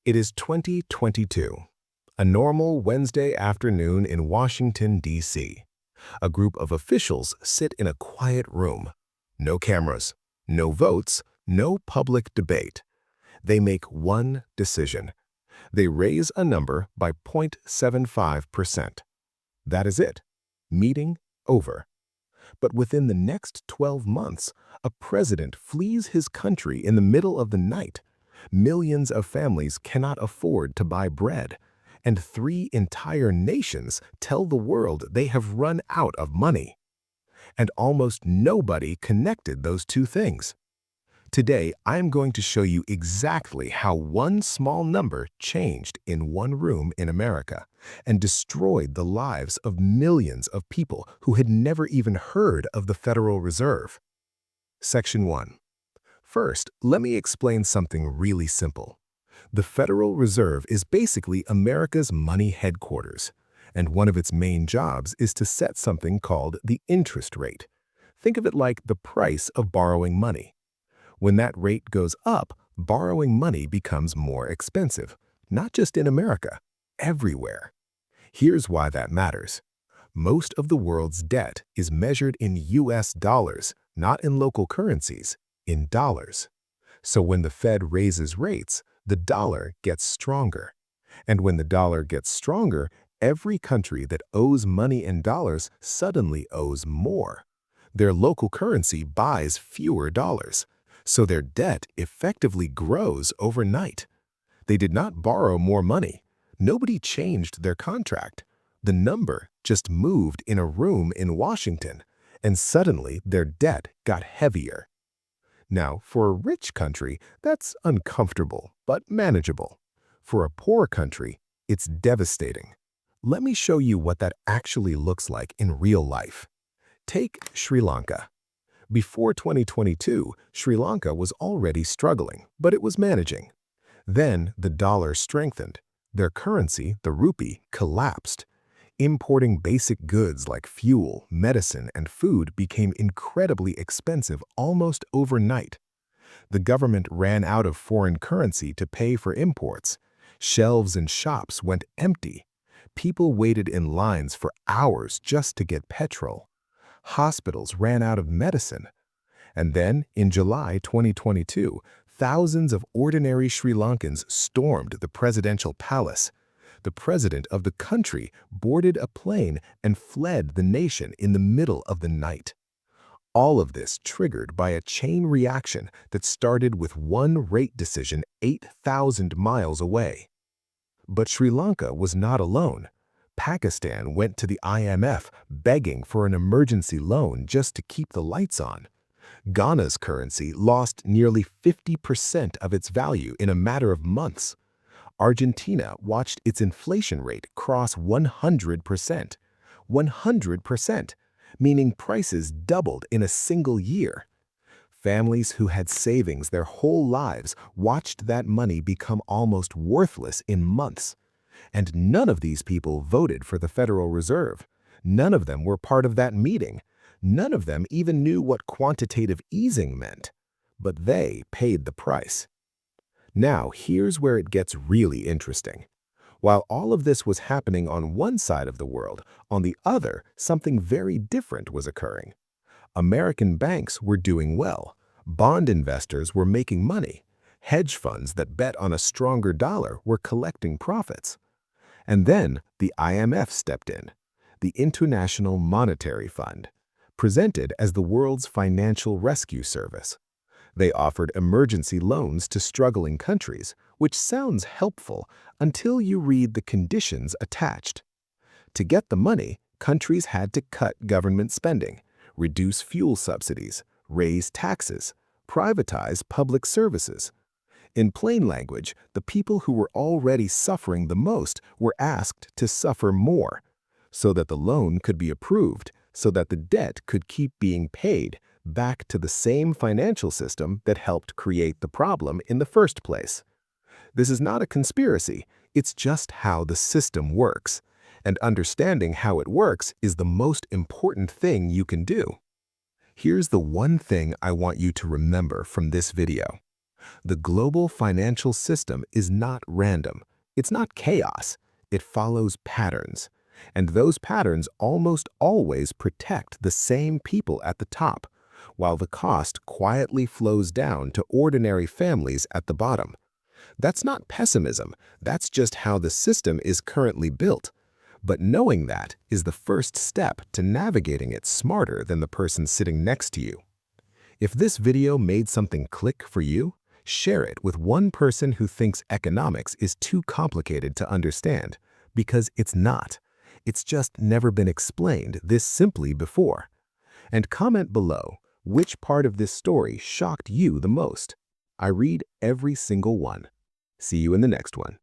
It is 2022, a normal Wednesday afternoon in Washington, D.C. A group of officials sit in a quiet room. No cameras, no votes, no public debate. They make one decision. They raise a number by 0.75%. That is it. Meeting over. But within the next 12 months, a president flees his country in the middle of the night. Millions of families cannot afford to buy bread, and 3 entire nations tell the world they have run out of money. And almost nobody connected those two things. Today, I am going to show you exactly how one small number changed in one room in America and destroyed the lives of millions of people who had never even heard of the Federal Reserve. Section 1. First, let me explain something really simple. The Federal Reserve is basically America's money headquarters, and one of its main jobs is to set something called the interest rate. Think of it like the price of borrowing money. When that rate goes up, borrowing money becomes more expensive, not just in America, everywhere. Here's why that matters. Most of the world's debt is measured in US dollars, not in local currencies, in dollars. So when the Fed raises rates, the dollar gets stronger. And when the dollar gets stronger, every country that owes money in dollars suddenly owes more. Their local currency buys fewer dollars, so their debt effectively grows overnight. They did not borrow more money. Nobody changed their contract. The number just moved in a room in Washington, and suddenly their debt got heavier. Now, for a rich country, that's uncomfortable but manageable. For a poor country, it's devastating. Let me show you what that actually looks like in real life. Take Sri Lanka. Before 2022, Sri Lanka was already struggling, but it was managing. Then the dollar strengthened. Their currency, the rupee, collapsed. Importing basic goods like fuel, medicine, and food became incredibly expensive almost overnight. The government ran out of foreign currency to pay for imports. Shelves in shops went empty. People waited in lines for hours just to get petrol. Hospitals ran out of medicine. And then, in July 2022, thousands of ordinary Sri Lankans stormed the presidential palace. The president of the country boarded a plane and fled the nation in the middle of the night. All of this triggered by a chain reaction that started with one rate decision 8,000 miles away. But Sri Lanka was not alone. Pakistan went to the IMF begging for an emergency loan just to keep the lights on. Ghana's currency lost nearly 50% of its value in a matter of months. Argentina watched its inflation rate cross 100%. 100%, meaning prices doubled in a single year. Families who had savings their whole lives watched that money become almost worthless in months. And none of these people voted for the Federal Reserve. None of them were part of that meeting. None of them even knew what quantitative easing meant. But they paid the price. Now, here's where it gets really interesting. While all of this was happening on one side of the world, on the other, something very different was occurring. American banks were doing well. Bond investors were making money. Hedge funds that bet on a stronger dollar were collecting profits. And then the IMF stepped in, the International Monetary Fund, presented as the world's financial rescue service. They offered emergency loans to struggling countries, which sounds helpful until you read the conditions attached. To get the money, countries had to cut government spending, reduce fuel subsidies, raise taxes, privatize public services. In plain language, the people who were already suffering the most were asked to suffer more, so that the loan could be approved, so that the debt could keep being paid back to the same financial system that helped create the problem in the first place. This is not a conspiracy, it's just how the system works, and understanding how it works is the most important thing you can do. Here's the one thing I want you to remember from this video. The global financial system is not random. It's not chaos. It follows patterns. And those patterns almost always protect the same people at the top, while the cost quietly flows down to ordinary families at the bottom. That's not pessimism. That's just how the system is currently built. But knowing that is the first step to navigating it smarter than the person sitting next to you. If this video made something click for you, share it with one person who thinks economics is too complicated to understand, because it's not. It's just never been explained this simply before. And comment below which part of this story shocked you the most. I read every single one. See you in the next one.